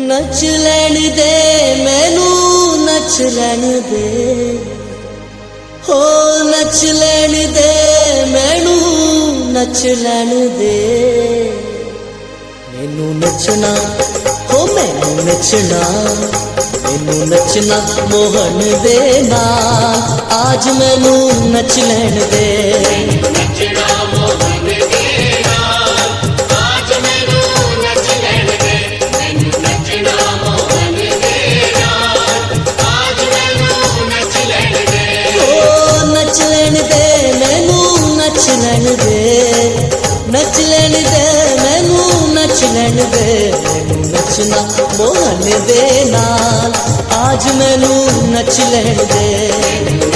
नच लैन दे मैनू नच लैन दे हो नच लैन दे मैनू नच लैन दे मैनू नचना हो मैनू नचना मैनू नचना मोहन दे नाल आज मैनू नच लैन दे नच लैन दे मैनू नच लैन दे मैनू नचना मोहन दे नाल आज मैनू नच लैन दे।